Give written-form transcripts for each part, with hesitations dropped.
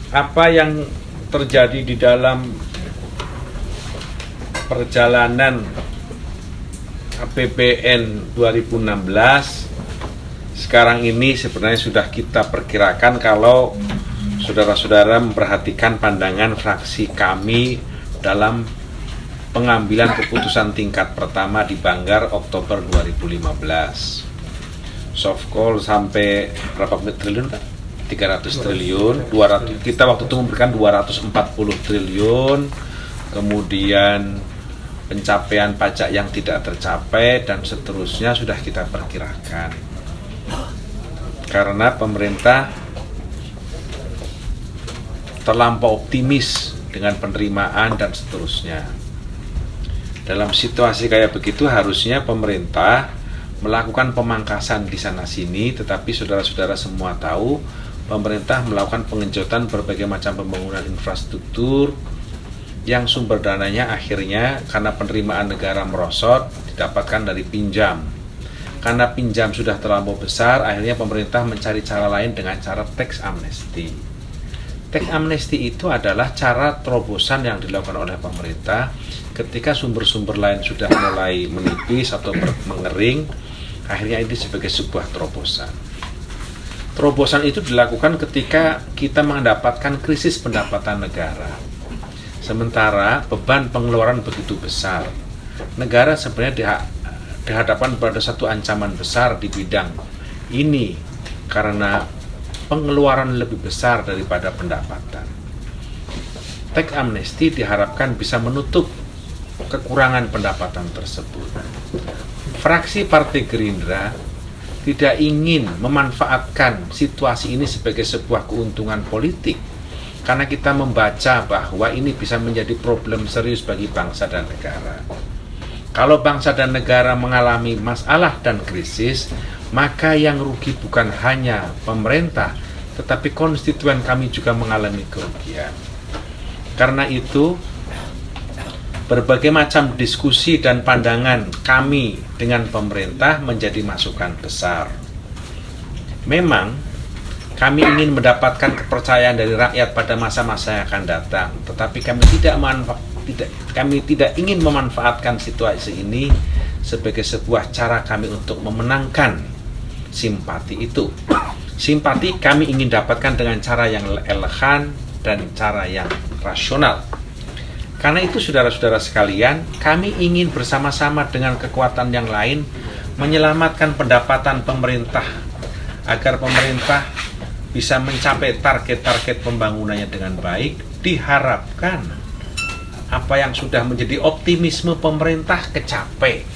apa yang terjadi di dalam perjalanan APBN 2016 sekarang ini sebenarnya sudah kita perkirakan kalau saudara-saudara memperhatikan pandangan fraksi kami dalam pengambilan keputusan tingkat pertama di Banggar Oktober 2015. Soft call sampai berapa triliun Pak? 300 triliun, 200, kita waktu itu memberikan 240 triliun, kemudian pencapaian pajak yang tidak tercapai dan seterusnya sudah kita perkirakan. Karena pemerintah terlampau optimis dengan penerimaan dan seterusnya. Dalam situasi kayak begitu harusnya pemerintah melakukan pemangkasan di sana-sini, tetapi saudara-saudara semua tahu pemerintah melakukan pengenjotan berbagai macam pembangunan infrastruktur yang sumber dananya akhirnya karena penerimaan negara merosot didapatkan dari pinjam. Karena pinjam sudah terlampau besar, akhirnya pemerintah mencari cara lain dengan cara tax amnesty. Tax amnesty itu adalah cara terobosan yang dilakukan oleh pemerintah ketika sumber-sumber lain sudah mulai menipis atau mengering, akhirnya ini sebagai sebuah terobosan. Terobosan itu dilakukan ketika kita mendapatkan krisis pendapatan negara. Sementara beban pengeluaran begitu besar. Negara sebenarnya dihadapkan pada satu ancaman besar di bidang ini karena pengeluaran lebih besar daripada pendapatan. Tax amnesty diharapkan bisa menutup kekurangan pendapatan tersebut. Fraksi Partai Gerindra tidak ingin memanfaatkan situasi ini sebagai sebuah keuntungan politik karena kita membaca bahwa ini bisa menjadi problem serius bagi bangsa dan negara. Kalau bangsa dan negara mengalami masalah dan krisis, maka yang rugi bukan hanya pemerintah, tetapi konstituen kami juga mengalami kerugian. Karena itu, berbagai macam diskusi dan pandangan kami dengan pemerintah menjadi masukan besar. Memang kami ingin mendapatkan kepercayaan dari rakyat pada masa-masa yang akan datang, tetapi kami tidak ingin memanfaatkan situasi ini sebagai sebuah cara kami untuk memenangkan simpati itu. Simpati kami ingin dapatkan dengan cara yang elegan dan cara yang rasional. Karena itu saudara-saudara sekalian, kami ingin bersama-sama dengan kekuatan yang lain menyelamatkan pendapatan pemerintah agar pemerintah bisa mencapai target-target pembangunannya dengan baik. Diharapkan apa yang sudah menjadi optimisme pemerintah kecapai.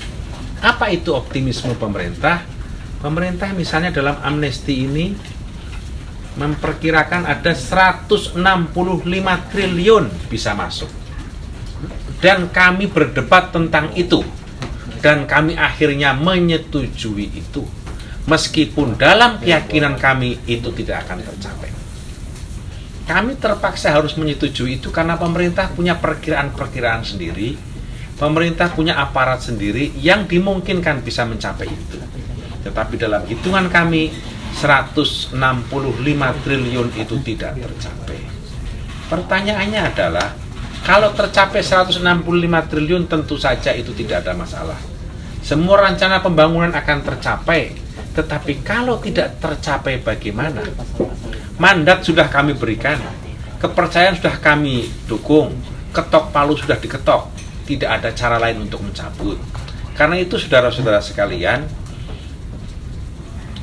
Apa itu optimisme pemerintah? Pemerintah misalnya dalam amnesti ini memperkirakan ada 165 triliun bisa masuk. Dan kami berdebat tentang itu. Dan kami akhirnya menyetujui itu. Meskipun dalam keyakinan kami itu tidak akan tercapai. Kami terpaksa harus menyetujui itu karena pemerintah punya perkiraan-perkiraan sendiri. Pemerintah punya aparat sendiri yang dimungkinkan bisa mencapai itu. Tetapi dalam hitungan kami 165 triliun itu tidak tercapai. Pertanyaannya adalah, kalau tercapai 165 triliun tentu saja itu tidak ada masalah. Semua rencana pembangunan akan tercapai. Tetapi kalau tidak tercapai bagaimana? Mandat sudah kami berikan, kepercayaan sudah kami dukung, ketok palu sudah diketok, tidak ada cara lain untuk mencabut. Karena itu saudara-saudara sekalian,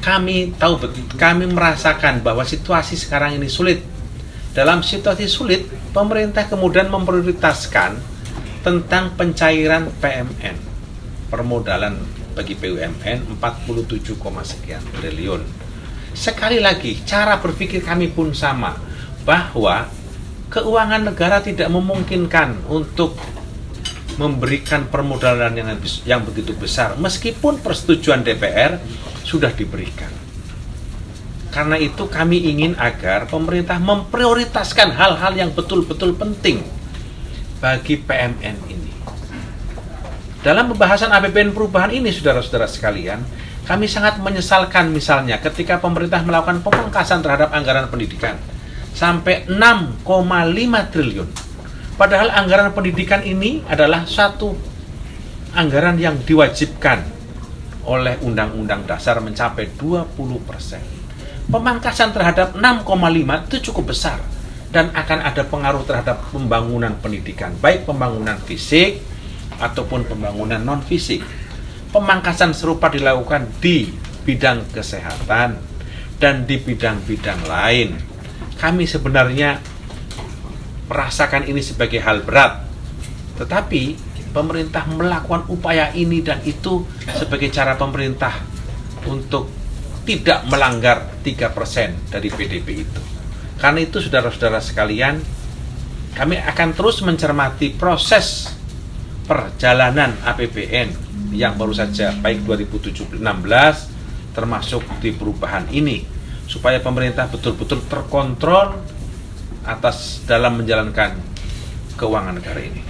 kami tahu betul, kami merasakan bahwa situasi sekarang ini sulit. Dalam situasi sulit, pemerintah kemudian memprioritaskan tentang pencairan PMN, permodalan bagi BUMN 47, sekian triliun. Sekali lagi, cara berpikir kami pun sama, bahwa keuangan negara tidak memungkinkan untuk memberikan permodalan yang begitu besar, meskipun persetujuan DPR sudah diberikan. Karena itu kami ingin agar pemerintah memprioritaskan hal-hal yang betul-betul penting bagi PMN ini. Dalam pembahasan APBN perubahan ini, saudara-saudara sekalian, kami sangat menyesalkan misalnya ketika pemerintah melakukan pemangkasan terhadap anggaran pendidikan. sampai 6,5 triliun. Padahal anggaran pendidikan ini adalah satu anggaran yang diwajibkan oleh Undang-Undang Dasar mencapai 20%. Pemangkasan terhadap 6,5 itu cukup besar dan akan ada pengaruh terhadap pembangunan pendidikan, baik pembangunan fisik ataupun pembangunan non-fisik. Pemangkasan serupa dilakukan di bidang kesehatan dan di bidang-bidang lain. Kami sebenarnya merasakan ini sebagai hal berat, tetapi pemerintah melakukan upaya ini dan itu sebagai cara pemerintah untuk tidak melanggar 3% dari PDB itu. Karena itu saudara-saudara sekalian, kami akan terus mencermati proses perjalanan APBN yang baru saja baik 2016 termasuk di perubahan ini, supaya pemerintah betul-betul terkontrol atas dalam menjalankan keuangan negara ini.